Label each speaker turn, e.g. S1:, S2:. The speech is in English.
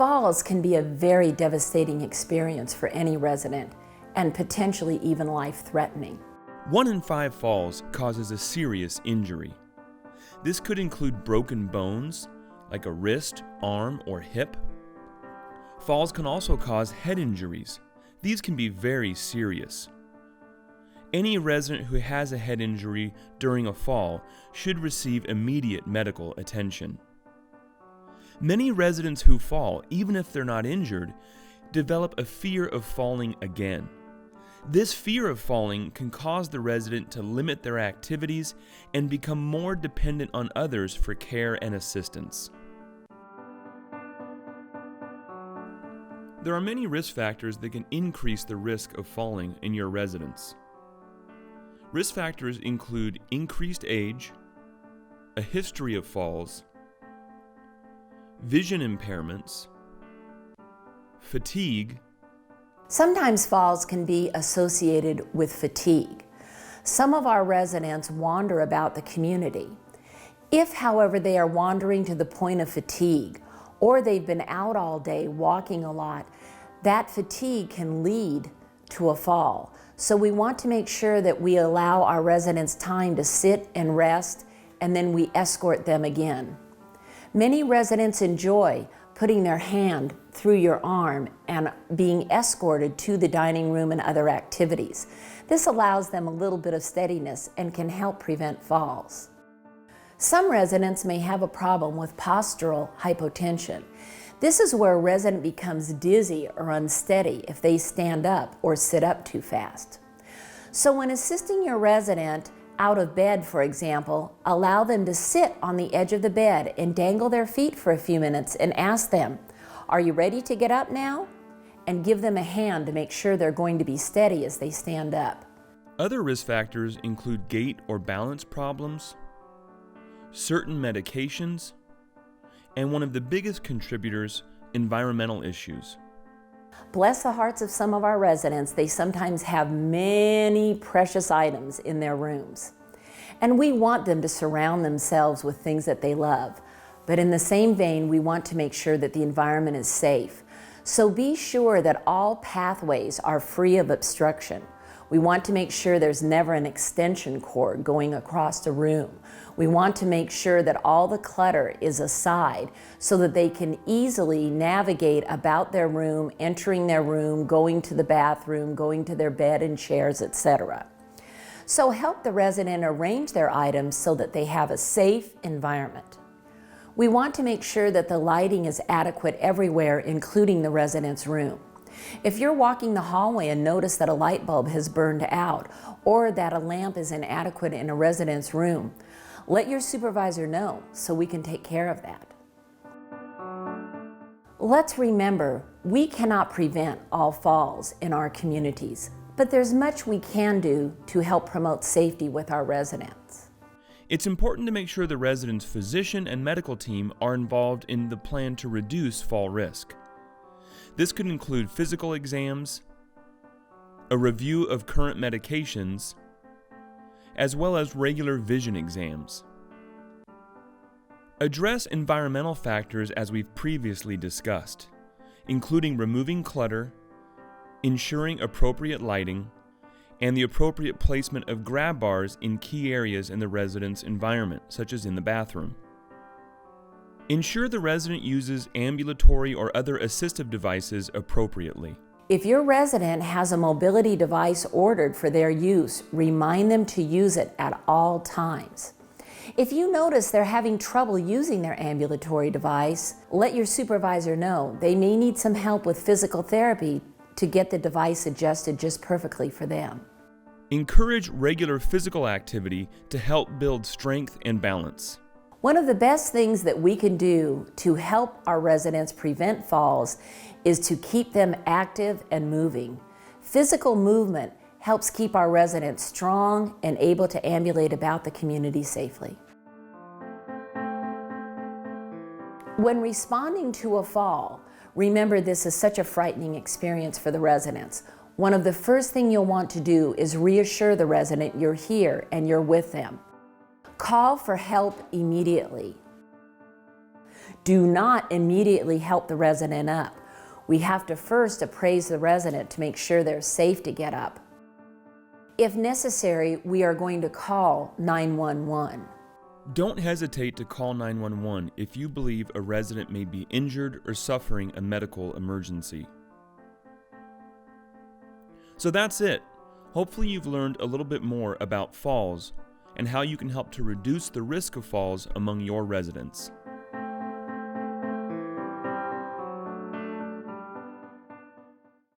S1: falls can be a very devastating experience for any resident and potentially even life-threatening.
S2: 1 in 5 falls causes a serious injury. This could include broken bones, like a wrist, arm, or hip. Falls can also cause head injuries. These can be very serious. Any resident who has a head injury during a fall should receive immediate medical attention. Many residents who fall, even if they're not injured, develop a fear of falling again. This fear of falling can cause the resident to limit their activities and become more dependent on others for care and assistance. There are many risk factors that can increase the risk of falling in your residence. Risk factors include increased age, a history of falls, vision impairments, fatigue.
S1: Sometimes falls can be associated with fatigue. Some of our residents wander about the community. If, however, they are wandering to the point of fatigue, or they've been out all day walking a lot, that fatigue can lead to a fall. So we want to make sure that we allow our residents time to sit and rest, and then we escort them again. Many residents enjoy putting their hand through your arm and being escorted to the dining room and other activities. This allows them a little bit of steadiness and can help prevent falls. Some residents may have a problem with postural hypotension. This is where a resident becomes dizzy or unsteady if they stand up or sit up too fast. So when assisting your resident out of bed, for example, allow them to sit on the edge of the bed and dangle their feet for a few minutes and ask them, "Are you ready to get up now?" And give them a hand to make sure they're going to be steady as they stand up.
S2: Other risk factors include gait or balance problems, certain medications, and one of the biggest contributors, environmental issues.
S1: Bless the hearts of some of our residents, they sometimes have many precious items in their rooms. And we want them to surround themselves with things that they love. But in the same vein, we want to make sure that the environment is safe. So be sure that all pathways are free of obstruction. We want to make sure there's never an extension cord going across the room. We want to make sure that all the clutter is aside so that they can easily navigate about their room, entering their room, going to the bathroom, going to their bed and chairs, etc. So help the resident arrange their items so that they have a safe environment. We want to make sure that the lighting is adequate everywhere, including the resident's room. If you're walking the hallway and notice that a light bulb has burned out or that a lamp is inadequate in a resident's room, let your supervisor know so we can take care of that. Let's remember, we cannot prevent all falls in our communities, but there's much we can do to help promote safety with our residents.
S2: It's important to make sure the resident's physician and medical team are involved in the plan to reduce fall risk. This could include physical exams, a review of current medications, as well as regular vision exams. Address environmental factors as we've previously discussed, including removing clutter, ensuring appropriate lighting, and the appropriate placement of grab bars in key areas in the resident's environment, such as in the bathroom. Ensure the resident uses ambulatory or other assistive devices appropriately.
S1: If your resident has a mobility device ordered for their use, remind them to use it at all times. If you notice they're having trouble using their ambulatory device, let your supervisor know. They may need some help with physical therapy to get the device adjusted just perfectly for them.
S2: Encourage regular physical activity to help build strength and balance.
S1: One of the best things that we can do to help our residents prevent falls is to keep them active and moving. Physical movement helps keep our residents strong and able to ambulate about the community safely. When responding to a fall, remember this is such a frightening experience for the residents. One of the first things you'll want to do is reassure the resident you're here and you're with them. Call for help immediately. do not immediately help the resident up. We have to first appraise the resident to make sure they're safe to get up. If necessary, we are going to call 911.
S2: Don't hesitate to call 911 if you believe a resident may be injured or suffering a medical emergency. So that's it. Hopefully you've learned a little bit more about falls and how you can help to reduce the risk of falls among your residents.